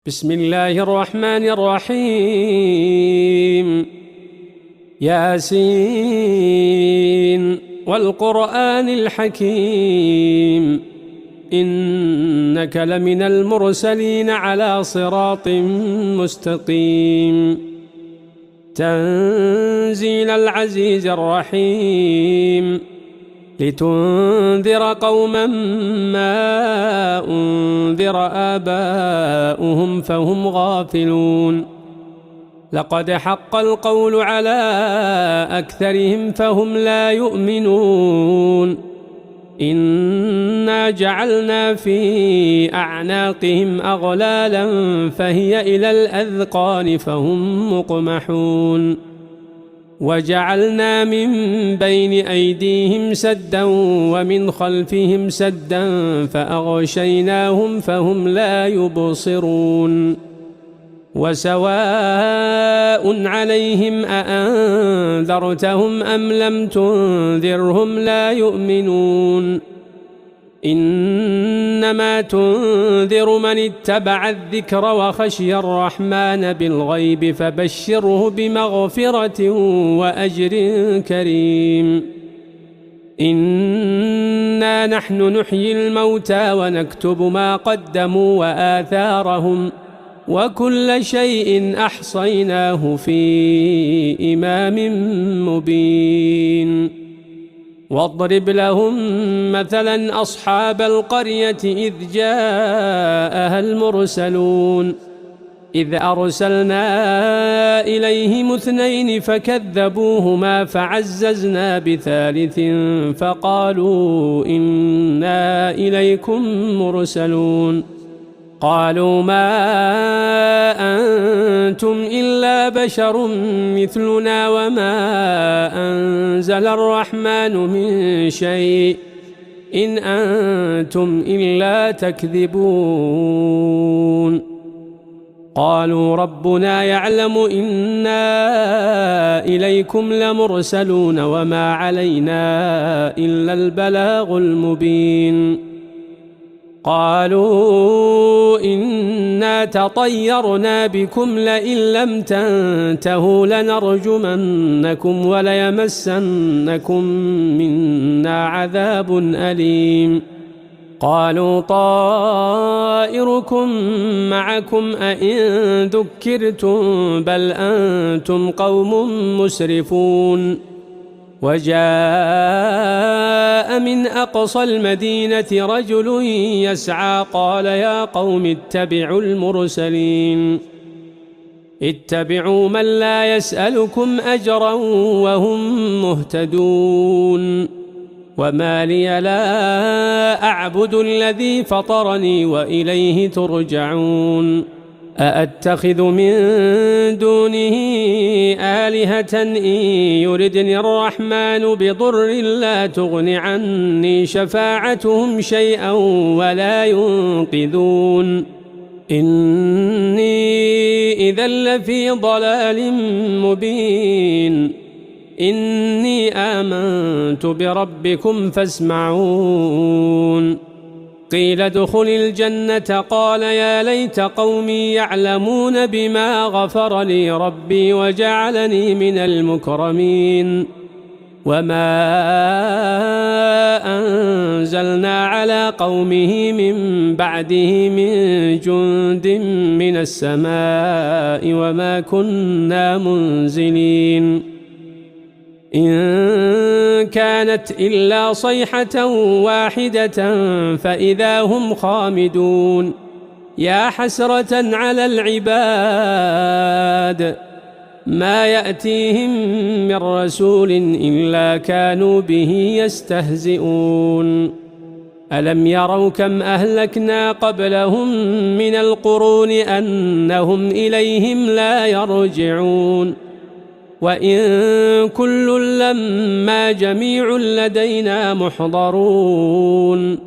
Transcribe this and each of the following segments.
بسم الله الرحمن الرحيم. ياسين والقرآن الحكيم إنك لمن المرسلين على صراط مستقيم تنزيل العزيز الرحيم لتنذر قوما ما أنذر آباؤهم فهم غافلون لقد حق القول على أكثرهم فهم لا يؤمنون إنا جعلنا في أعناقهم أغلالا فهي إلى الأذقان فهم مقمحون وجعلنا من بين أيديهم سدا ومن خلفهم سدا فأغشيناهم فهم لا يبصرون وسواء عليهم أأنذرتهم أم لم تنذرهم لا يؤمنون إنما تنذر من اتبع الذكر وخشي الرحمن بالغيب فبشره بمغفرة وأجر كريم إنا نحن نحيي الموتى ونكتب ما قدموا وآثارهم وكل شيء أحصيناه في إمام مبين واضرب لهم مثلا أصحاب القرية إذ جاءها المرسلون إذ أرسلنا إليهم اثنين فكذبوهما فعززنا بثالث فقالوا إنا إليكم مرسلون قالوا ما أنتم إلا بشر مثلنا وما أنزل الرحمن من شيء إن أنتم إلا تكذبون قالوا ربنا يعلم إنا إليكم لمرسلون وما علينا إلا البلاغ المبين قالوا إنا تطيرنا بكم لئن لم تنتهوا لنرجمنكم وليمسنكم منا عذاب أليم قالوا طائركم معكم أئن ذكرتم بل أنتم قوم مسرفون وجاء من أقصى المدينة رجل يسعى قال يا قوم اتبعوا المرسلين اتبعوا من لا يسألكم أجرا وهم مهتدون وما لي لا أعبد الذي فطرني وإليه ترجعون أأتخذ من دونه آلهة إن يردني الرحمن بضر لا تغن عني شفاعتهم شيئا ولا ينقذون إني إذا لفي ضلال مبين إني آمنت بربكم فاسمعون قيل ادخل الجنة قال يا ليت قومي يعلمون بما غفر لي ربي وجعلني من المكرمين وما أنزلنا على قومه من بعده من جند من السماء وما كنا منزلين إن كانت إلا صيحة واحدة فإذا هم خامدون يا حسرة على العباد ما يأتيهم من رسول إلا كانوا به يستهزئون ألم يروا كم أهلكنا قبلهم من القرون أنهم إليهم لا يرجعون وإن كل لما جميع لدينا محضرون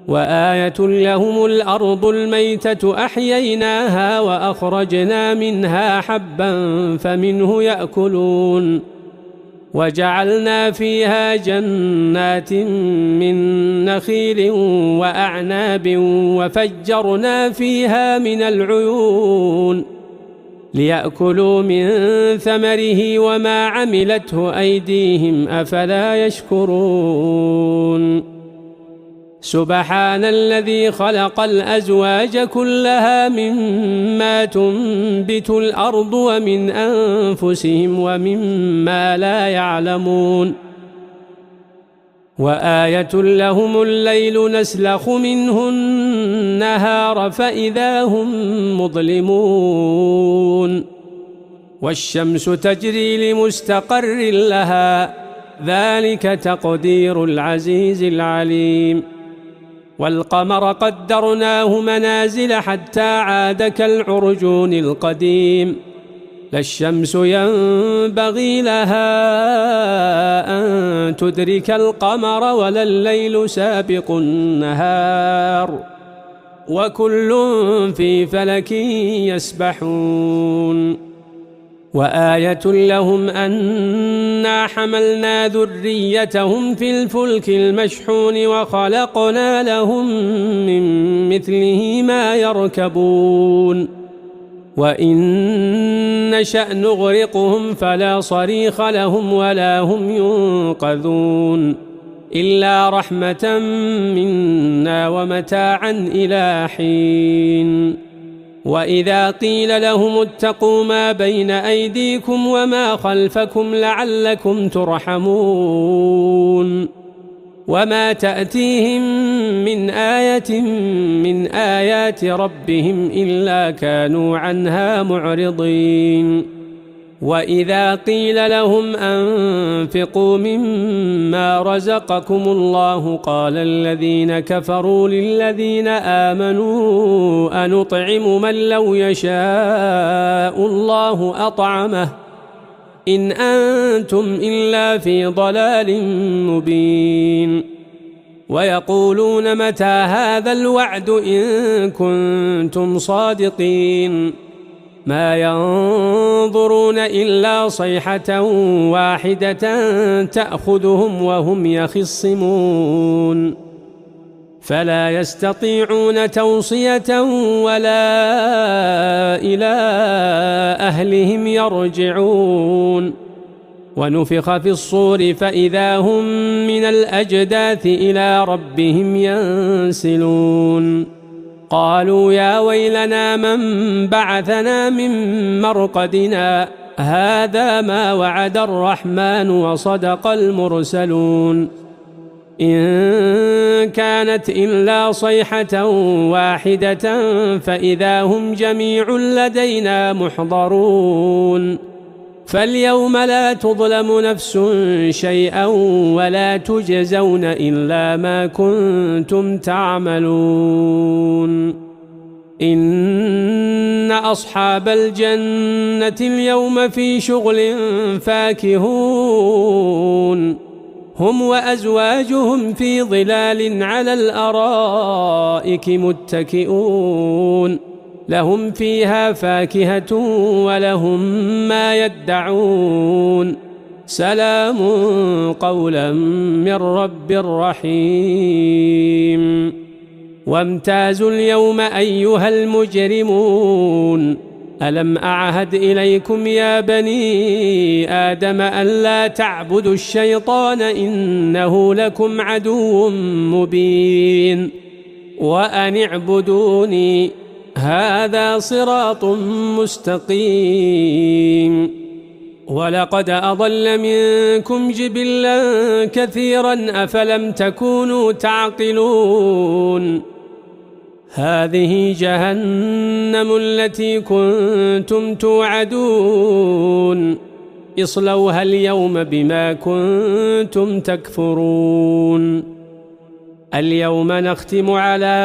وآية لهم الأرض الميتة أحييناها وأخرجنا منها حبا فمنه يأكلون وجعلنا فيها جنات من نخيل وأعناب وفجرنا فيها من العيون ليأكلوا من ثمره وما عملته أيديهم أفلا يشكرون سبحان الذي خلق الأزواج كلها مما تنبت الأرض ومن أنفسهم ومما لا يعلمون وآية لهم الليل نسلخ منه النهار فإذا هم مظلمون والشمس تجري لمستقر لها ذلك تقدير العزيز العليم والقمر قدرناه منازل حتى عاد كالعرجون القديم لا الشمس ينبغي لها أن تدرك القمر ولا الليل سابق النهار وكل في فلك يسبحون وآية لهم أنا حملنا ذريتهم في الفلك المشحون وخلقنا لهم من مثله ما يركبون وإن نشأ نغرقهم فلا صريخ لهم ولا هم ينقذون إلا رحمة منا ومتاعا إلى حين وإذا قيل لهم اتقوا ما بين أيديكم وما خلفكم لعلكم ترحمون وما تأتيهم من آية من آيات ربهم إلا كانوا عنها معرضين وإذا قيل لهم أنفقوا مما رزقكم الله قال الذين كفروا للذين آمنوا أنطعم من لو يشاء الله أطعمه إن أنتم إلا في ضلال مبين ويقولون متى هذا الوعد إن كنتم صادقين ما ينظرون إلا صيحة واحدة تأخذهم وهم يخصمون فلا يستطيعون توصية ولا إلى أهلهم يرجعون ونفخ في الصور فإذا هم من الأجداث إلى ربهم ينسلون قالوا يا ويلنا من بعثنا من مرقدنا هذا ما وعد الرحمن وصدق المرسلون إن كانت إلا صيحة واحدة فإذا هم جميع لدينا محضرون فاليوم لا تظلم نفس شيئا ولا تجزون إلا ما كنتم تعملون إن أصحاب الجنة اليوم في شغل فاكهون هم وأزواجهم في ظلال على الأرائك متكئون لهم فيها فاكهة ولهم ما يدعون سلام قولا من رب رحيم وامتازوا اليوم أيها المجرمون ألم أعهد إليكم يا بني آدم ألا تعبدوا الشيطان إنه لكم عدو مبين وأن اعبدوني هذا صراط مستقيم ولقد أضل منكم جبلا كثيرا أفلم تكونوا تعقلون هذه جهنم التي كنتم توعدون اصلوها اليوم بما كنتم تكفرون اليوم نختم على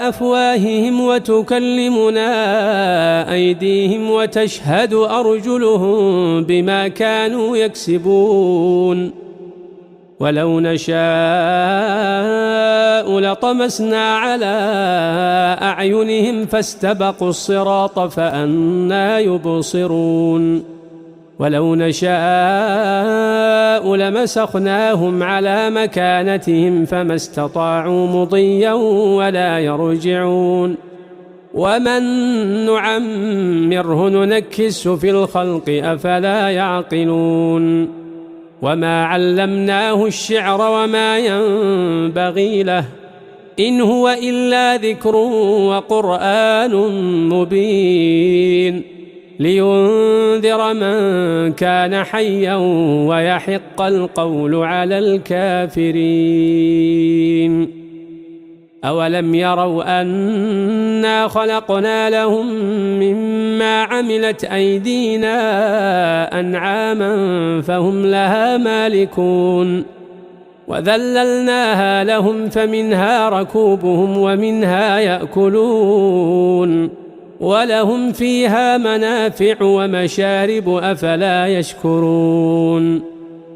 أفواههم وتكلمنا أيديهم وتشهد أرجلهم بما كانوا يكسبون ولو نشاء لطمسنا على أعينهم فاستبقوا الصراط فأنى يبصرون ولو نشاء لمسخناهم على مكانتهم فما استطاعوا مضيا ولا يرجعون ومن نعمره ننكسه في الخلق أفلا يعقلون وما علمناه الشعر وما ينبغي له إن هو إلا ذكر وقرآن مبين لينذر من كان حيا ويحق القول على الكافرين أولم يروا أنا خلقنا لهم مما عملت أيدينا أنعاما فهم لها مالكون وذللناها لهم فمنها ركوبهم ومنها يأكلون ولهم فيها منافع ومشارب أفلا يشكرون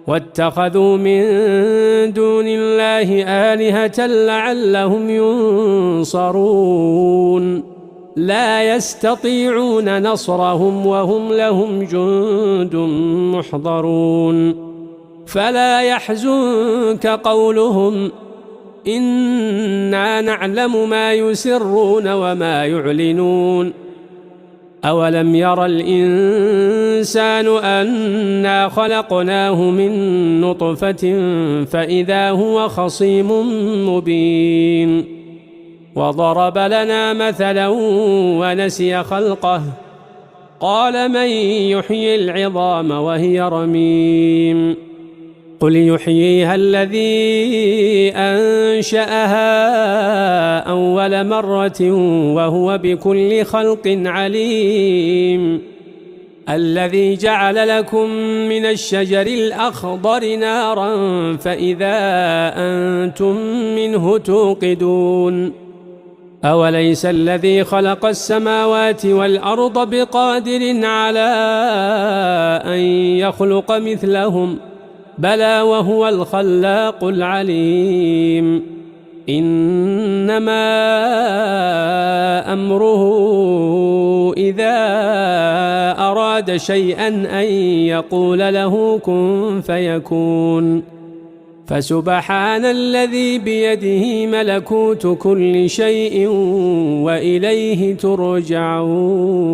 واتخذوا من دون الله آلهة لعلهم ينصرون لا يستطيعون نصرهم وهم لهم جند محضرون فلا يحزنك قولهم إنا نعلم ما يسرون وما يعلنون أولم ير الإنسان أنا خلقناه من نطفة فإذا هو خصيم مبين وضرب لنا مثلا ونسي خلقه قال من يحيي العظام وهي رميم قل يحييها الذي أنشأها أول مرة وهو بكل خلق عليم الذي جعل لكم من الشجر الأخضر نارا فإذا أنتم منه توقدون أوليس الذي خلق السماوات والأرض بقادر على أن يخلق مثلهم بلى وهو الخلاق العليم إنما أمره إذا أراد شيئا أن يقول له كن فيكون فسبحان الذي بيده ملكوت كل شيء وإليه ترجعون